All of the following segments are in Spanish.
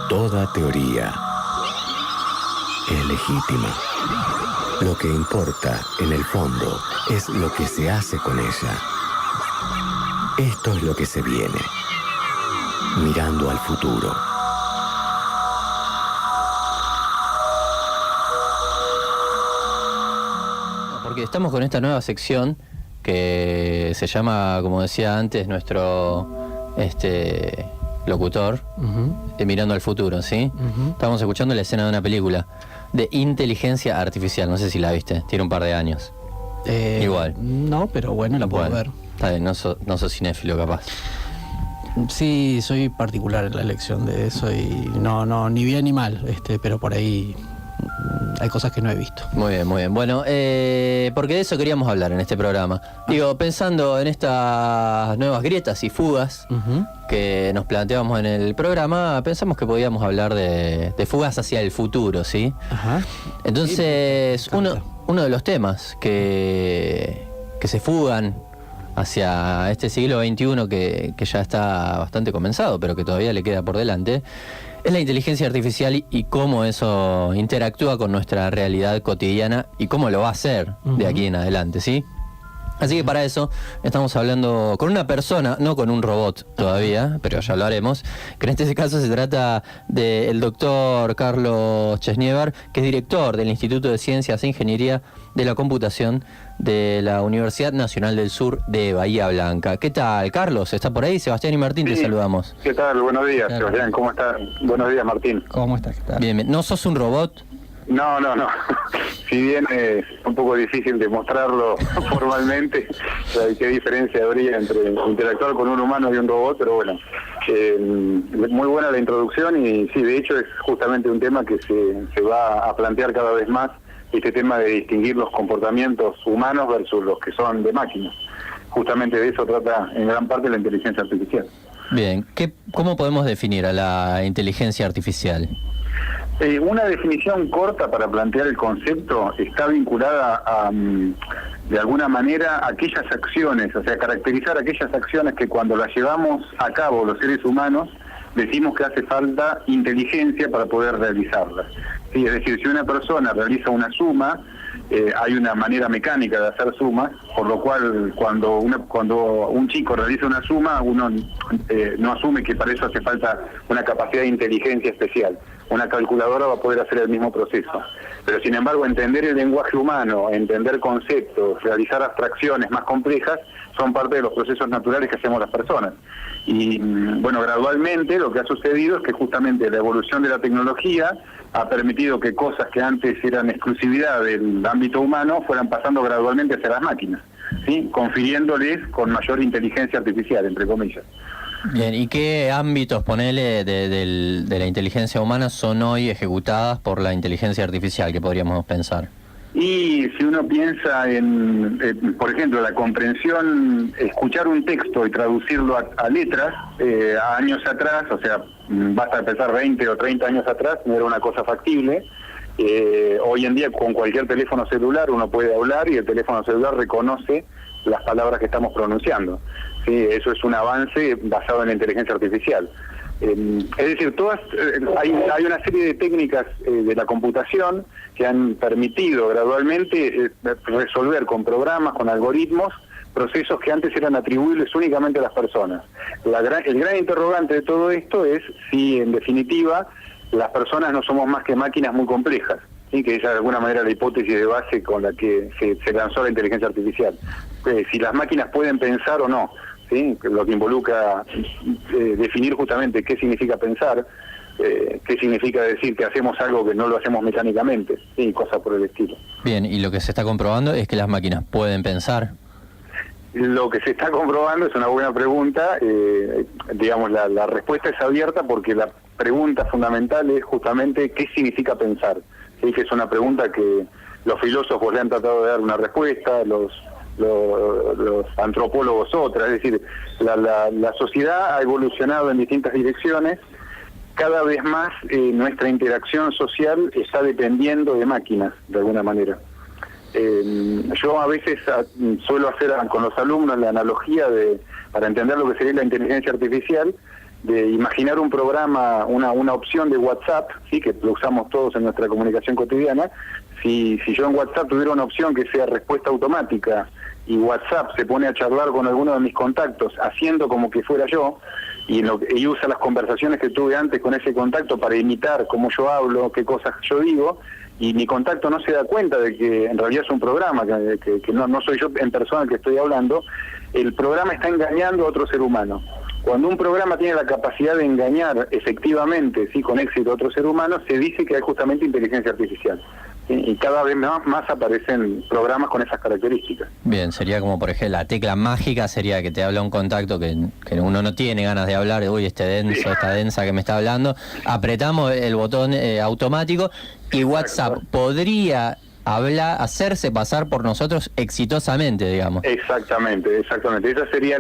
Toda teoría es legítima. Lo que importa, en el fondo, es lo que se hace con ella. Esto es lo que se viene. Mirando al futuro. Porque estamos con esta nueva sección que se llama, como decía antes, nuestro locutor, Mirando al futuro, ¿sí? Estamos escuchando la escena de una película de inteligencia artificial, no sé si la viste, tiene un par de años. Igual. No, pero bueno, la puedo ver. Está bien, no sos cinéfilo capaz. Sí, soy particular en la elección de eso y no, ni bien ni mal, pero por ahí hay cosas que no he visto. Muy bien, muy bien. Bueno, porque de eso queríamos hablar en este programa. Digo, pensando en estas nuevas grietas y fugas que nos planteamos en el programa, pensamos que podíamos hablar de fugas hacia el futuro, ¿sí? Ajá. Entonces, uno de los temas que se fugan hacia este siglo XXI que ya está bastante comenzado, pero que todavía le queda por delante, es la inteligencia artificial y cómo eso interactúa con nuestra realidad cotidiana y cómo lo va a hacer de aquí en adelante, ¿sí? Así que para eso estamos hablando con una persona, no con un robot todavía, pero ya lo haremos, que en este caso se trata del doctor Carlos Chesniever, que es director del Instituto de Ciencias e Ingeniería de la Computación de la Universidad Nacional del Sur de Bahía Blanca. ¿Qué tal, Carlos? ¿Está por ahí? Sebastián y Martín, te saludamos. ¿Qué tal? Buenos días, Claro. Sebastián. ¿Cómo estás? Buenos días, Martín. ¿Cómo estás? ¿Qué tal? Bien, bien. ¿No sos un robot? No. Si bien es un poco difícil demostrarlo formalmente, qué diferencia habría entre interactuar con un humano y un robot, pero bueno, muy buena la introducción y sí, de hecho es justamente un tema que se va a plantear cada vez más, este tema de distinguir los comportamientos humanos versus los que son de máquinas. Justamente de eso trata en gran parte la inteligencia artificial. Bien. ¿Cómo podemos definir a la inteligencia artificial? Una definición corta para plantear el concepto está vinculada a, de alguna manera, aquellas acciones, o sea, caracterizar aquellas acciones que cuando las llevamos a cabo los seres humanos, decimos que hace falta inteligencia para poder realizarlas. Sí, es decir, si una persona realiza una suma, hay una manera mecánica de hacer sumas, por lo cual cuando un chico realiza una suma, uno no asume que para eso hace falta una capacidad de inteligencia especial. Una calculadora va a poder hacer el mismo proceso. Pero sin embargo, entender el lenguaje humano, entender conceptos, realizar abstracciones más complejas, son parte de los procesos naturales que hacemos las personas. Y bueno, gradualmente lo que ha sucedido es que justamente la evolución de la tecnología ha permitido que cosas que antes eran exclusividad del ámbito humano fueran pasando gradualmente hacia las máquinas, ¿sí? Confiriéndoles con mayor inteligencia artificial, entre comillas. Bien, ¿y qué ámbitos, ponele, de la inteligencia humana son hoy ejecutadas por la inteligencia artificial que podríamos pensar? Y si uno piensa en, por ejemplo, la comprensión, escuchar un texto y traducirlo a letras, años atrás, o sea, basta pensar 20 o 30 años atrás, no era una cosa factible. Hoy en día con cualquier teléfono celular uno puede hablar y el teléfono celular reconoce las palabras que estamos pronunciando. Sí, eso es un avance basado en la inteligencia artificial. Es decir, hay una serie de técnicas de la computación que han permitido gradualmente resolver con programas, con algoritmos, procesos que antes eran atribuibles únicamente a las personas. El gran interrogante de todo esto es si, en definitiva, las personas no somos más que máquinas muy complejas, ¿sí? Que esa es de alguna manera la hipótesis de base con la que se lanzó la inteligencia artificial. Si las máquinas pueden pensar o no, ¿sí? Lo que involucra definir justamente qué significa pensar, qué significa decir que hacemos algo que no lo hacemos mecánicamente, y cosas por el estilo. Bien, y lo que se está comprobando es que las máquinas pueden pensar. Lo que se está comprobando es una buena pregunta, digamos, la respuesta es abierta porque la pregunta fundamental es justamente qué significa pensar, ¿sí? Que es una pregunta que los filósofos le han tratado de dar una respuesta, los antropólogos otra, es decir, la sociedad ha evolucionado en distintas direcciones. Cada vez más nuestra interacción social está dependiendo de máquinas, de alguna manera. Yo a veces suelo hacer con los alumnos la analogía para entender lo que sería la inteligencia artificial, de imaginar un programa, una opción de WhatsApp, sí, que lo usamos todos en nuestra comunicación cotidiana. Si yo en WhatsApp tuviera una opción que sea respuesta automática y WhatsApp se pone a charlar con alguno de mis contactos haciendo como que fuera yo, y usa las conversaciones que tuve antes con ese contacto para imitar cómo yo hablo, qué cosas yo digo, y mi contacto no se da cuenta de que en realidad es un programa, que no soy yo en persona el que estoy hablando, el programa está engañando a otro ser humano. Cuando un programa tiene la capacidad de engañar efectivamente, sí, con éxito a otro ser humano, se dice que hay justamente inteligencia artificial. Y cada vez más aparecen programas con esas características. Bien, sería como por ejemplo la tecla mágica, sería que te habla un contacto que uno no tiene ganas de hablar, uy, esta densa que me está hablando, apretamos el botón automático y WhatsApp podría hacerse pasar por nosotros exitosamente, digamos. Exactamente. Esa sería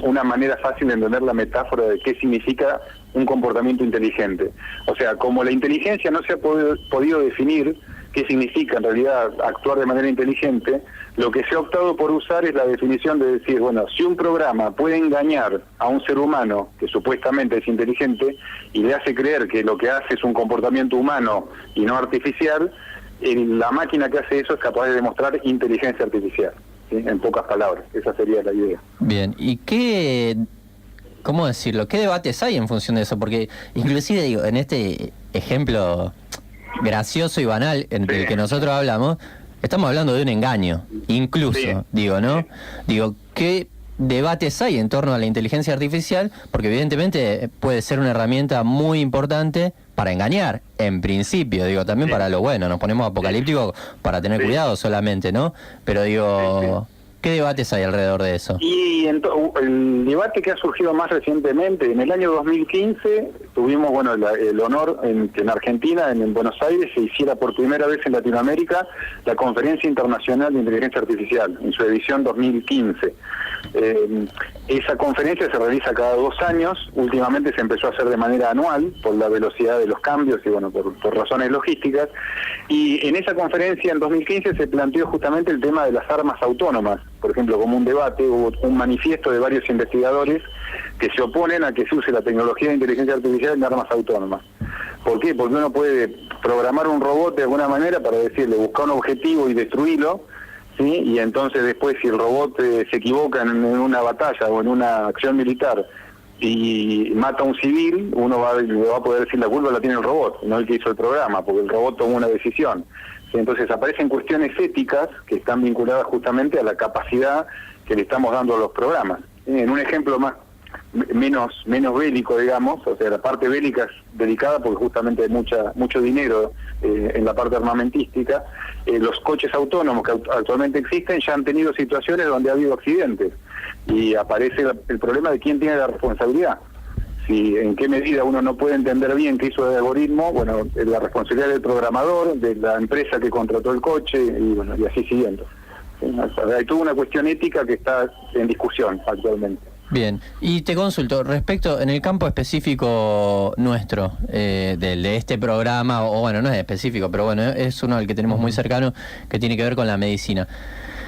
una manera fácil de entender la metáfora de qué significa un comportamiento inteligente. O sea, como la inteligencia no se ha podido definir qué significa en realidad actuar de manera inteligente, lo que se ha optado por usar es la definición de decir, bueno, si un programa puede engañar a un ser humano que supuestamente es inteligente y le hace creer que lo que hace es un comportamiento humano y no artificial, la máquina que hace eso es capaz de demostrar inteligencia artificial, ¿sí? En pocas palabras, esa sería la idea. Bien, ¿y cómo decirlo? ¿Qué debates hay en función de eso? Porque inclusive digo, en este ejemplo gracioso y banal entre el que nosotros hablamos, estamos hablando de un engaño, incluso, digo, ¿no? Digo, ¿qué debates hay en torno a la inteligencia artificial? Porque evidentemente puede ser una herramienta muy importante para engañar, en principio, digo, también para lo bueno, nos ponemos apocalípticos para tener cuidado solamente, ¿no? Pero digo, ¿qué debates hay alrededor de eso? Y el debate que ha surgido más recientemente, en el año 2015 tuvimos el honor que en Argentina, en Buenos Aires, se hiciera por primera vez en Latinoamérica la Conferencia Internacional de Inteligencia Artificial, en su edición 2015. Esa conferencia se realiza cada 2 años, últimamente se empezó a hacer de manera anual por la velocidad de los cambios y por razones logísticas, y en esa conferencia en 2015 se planteó justamente el tema de las armas autónomas, por ejemplo, como un debate, hubo un manifiesto de varios investigadores que se oponen a que se use la tecnología de inteligencia artificial en armas autónomas. ¿Por qué? Porque uno puede programar un robot de alguna manera para decirle, buscar un objetivo y destruirlo, ¿sí? Y entonces después si el robot se equivoca en una batalla o en una acción militar y mata a un civil, le va a poder decir la culpa la tiene el robot, no el que hizo el programa, porque el robot tomó una decisión. Entonces aparecen cuestiones éticas que están vinculadas justamente a la capacidad que le estamos dando a los programas. En un ejemplo menos bélico, digamos, o sea, la parte bélica es delicada porque justamente hay mucho dinero en la parte armamentística. Los coches autónomos que actualmente existen ya han tenido situaciones donde ha habido accidentes y aparece el problema de quién tiene la responsabilidad. Si en qué medida uno no puede entender bien qué hizo el algoritmo, bueno, la responsabilidad del programador, de la empresa que contrató el coche y así siguiendo. Hay toda una cuestión ética que está en discusión actualmente. Bien, y te consulto, respecto, en el campo específico nuestro, de este programa, o bueno, no es específico, pero bueno, es uno al que tenemos muy cercano, que tiene que ver con la medicina.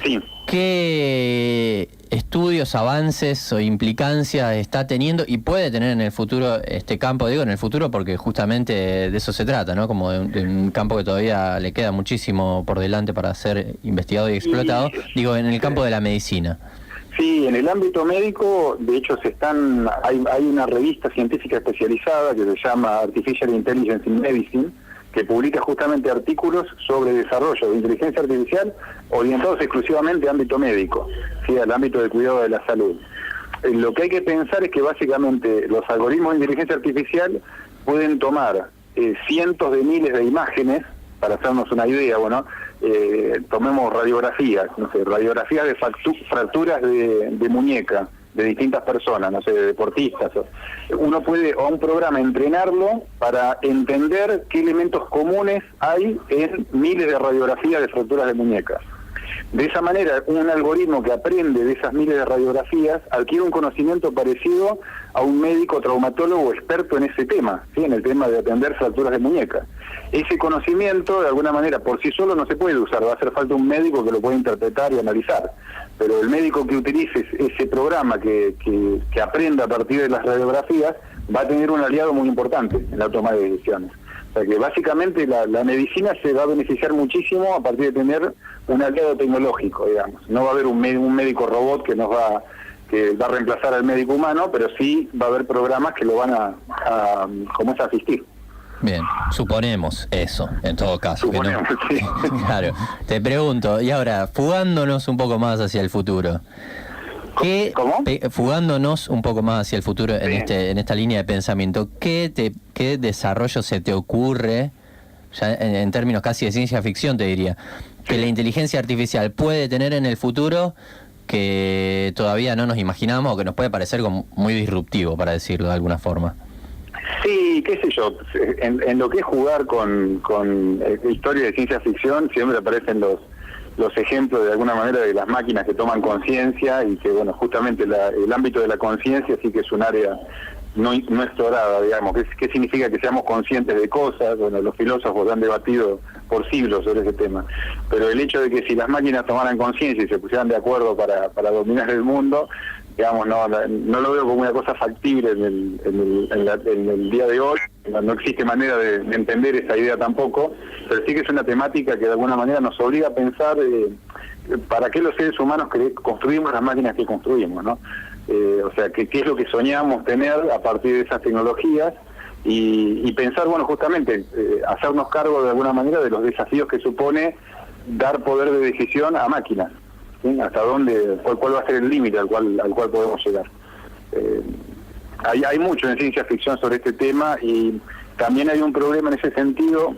Sí. ¿Qué estudios, avances o implicancias está teniendo y puede tener en el futuro este campo? Digo en el futuro porque justamente de eso se trata, ¿no? Como de un campo que todavía le queda muchísimo por delante para ser investigado y explotado. Digo, en el campo de la medicina. Sí, en el ámbito médico, de hecho hay una revista científica especializada que se llama Artificial Intelligence in Medicine, que publica justamente artículos sobre desarrollo de inteligencia artificial orientados exclusivamente a ámbito médico, ¿sí? Al ámbito del cuidado de la salud. Lo que hay que pensar es que básicamente los algoritmos de inteligencia artificial pueden tomar cientos de miles de imágenes, para hacernos una idea, tomemos radiografías, radiografías de fracturas de muñeca de distintas personas, de deportistas. Uno puede, a un programa, entrenarlo para entender qué elementos comunes hay en miles de radiografías de fracturas de muñeca. De esa manera, un algoritmo que aprende de esas miles de radiografías adquiere un conocimiento parecido a un médico traumatólogo experto en ese tema, ¿sí? En el tema de atender fracturas de muñeca. Ese conocimiento, de alguna manera, por sí solo no se puede usar, va a hacer falta un médico que lo pueda interpretar y analizar. pero el médico que utilice ese programa que aprenda a partir de las radiografías va a tener un aliado muy importante en la toma de decisiones. O sea que básicamente la medicina se va a beneficiar muchísimo a partir de tener un aliado tecnológico, digamos. No va a haber un médico robot que va a reemplazar al médico humano, pero sí va a haber programas que lo van a asistir. Bien, suponemos eso, en todo caso. Suponemos, que sí. Claro, te pregunto, y ahora, fugándonos un poco más hacia el futuro, ¿Cómo? Fugándonos un poco más hacia el futuro Sí. en esta línea de pensamiento, ¿qué desarrollo se te ocurre, ya en términos casi de ciencia ficción te diría, que la inteligencia artificial puede tener en el futuro que todavía no nos imaginamos o que nos puede parecer como muy disruptivo, para decirlo de alguna forma? Sí, qué sé yo, en lo que es jugar con historias de ciencia ficción siempre aparecen los ejemplos de alguna manera de las máquinas que toman conciencia y que, bueno, justamente el ámbito de la conciencia sí que es un área no explorada, digamos. ¿Qué significa que seamos conscientes de cosas? Bueno, los filósofos han debatido por siglos sobre ese tema, pero el hecho de que si las máquinas tomaran conciencia y se pusieran de acuerdo para dominar el mundo, digamos, no lo veo como una cosa factible en el día de hoy. No existe manera de entender esa idea tampoco, pero sí que es una temática que de alguna manera nos obliga a pensar para qué los seres humanos construimos las máquinas que construimos, ¿no? O sea, qué es lo que soñamos tener a partir de esas tecnologías y pensar, bueno, justamente hacernos cargo de alguna manera de los desafíos que supone dar poder de decisión a máquinas. ¿Sí? Hasta dónde, cuál va a ser el límite al cual podemos llegar. Hay mucho en ciencia ficción sobre este tema y también hay un problema en ese sentido,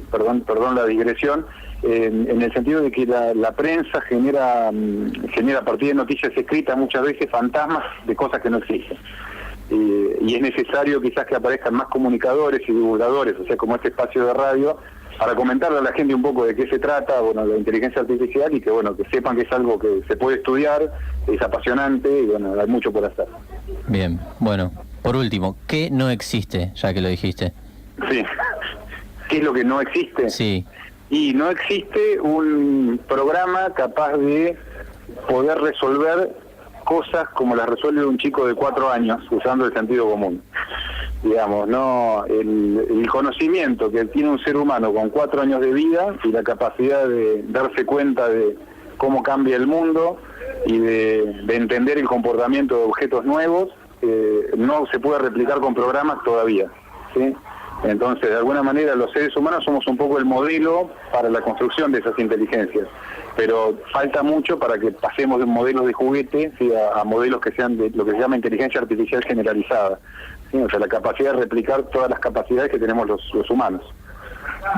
perdón la digresión, en el sentido de que la prensa genera a partir de noticias escritas muchas veces fantasmas de cosas que no existen. Y es necesario quizás que aparezcan más comunicadores y divulgadores, o sea, como este espacio de radio, para comentarle a la gente un poco de qué se trata, bueno, la inteligencia artificial y que, bueno, que sepan que es algo que se puede estudiar, es apasionante y, bueno, hay mucho por hacer. Bien, bueno, por último, ¿qué no existe, ya que lo dijiste? Sí. ¿Qué es lo que no existe? Sí. Y no existe un programa capaz de poder resolver cosas como las resuelve un chico de 4 años usando el sentido común. Digamos, no, el conocimiento que tiene un ser humano con 4 años de vida y la capacidad de darse cuenta de cómo cambia el mundo y de entender el comportamiento de objetos nuevos, no se puede replicar con programas todavía, ¿sí? Entonces, de alguna manera, los seres humanos somos un poco el modelo para la construcción de esas inteligencias, pero falta mucho para que pasemos de modelos de juguete, ¿sí?, a modelos que sean de lo que se llama inteligencia artificial generalizada, ¿sí? O sea, la capacidad de replicar todas las capacidades que tenemos los humanos.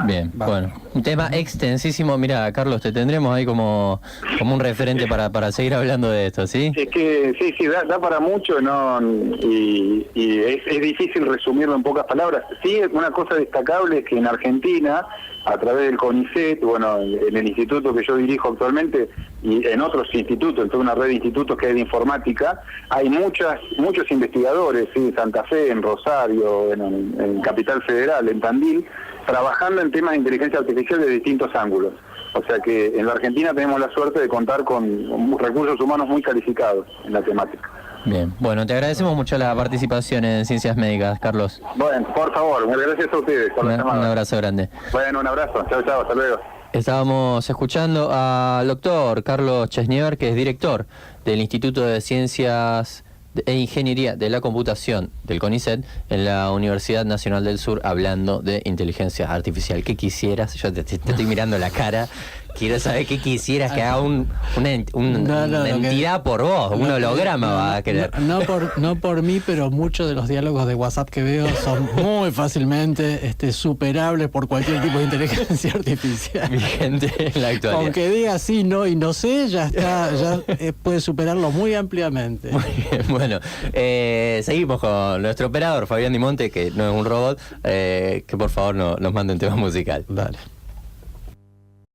Bien, bueno, un tema extensísimo. Mira, Carlos, te tendremos ahí como un referente para seguir hablando de esto, ¿sí? Es que sí, da para mucho, ¿no? Y es difícil resumirlo en pocas palabras. Sí, una cosa destacable es que en Argentina, a través del CONICET, bueno, en el instituto que yo dirijo actualmente y en otros institutos, en toda una red de institutos que hay de informática, hay muchos investigadores, ¿sí?, en Santa Fe, en Rosario, en Capital Federal, en Tandil, trabajando en temas de inteligencia artificial de distintos ángulos. O sea que en la Argentina tenemos la suerte de contar con recursos humanos muy calificados en la temática. Bien, bueno, te agradecemos mucho la participación en Ciencias Médicas, Carlos. Bueno, por favor, gracias a ustedes por la llamada. Un abrazo grande. Bueno, un abrazo. Chao, hasta luego. Estábamos escuchando al doctor Carlos Chesniever, que es director del Instituto de Ciencias e Ingeniería de la Computación del CONICET en la Universidad Nacional del Sur, hablando de inteligencia artificial. ¿Qué quisieras? Yo te estoy mirando la cara. Quiero saber qué quisieras que haga una entidad por vos, un holograma va a querer. No por mí, pero muchos de los diálogos de WhatsApp que veo son muy fácilmente superables por cualquier tipo de inteligencia artificial. Vigente en la actualidad. Aunque diga sí, no y no sé, ya puede superarlo muy ampliamente. Muy bien, bueno, seguimos con nuestro operador Fabián Dimonte, que no es un robot, que por favor nos mande un tema musical. Dale.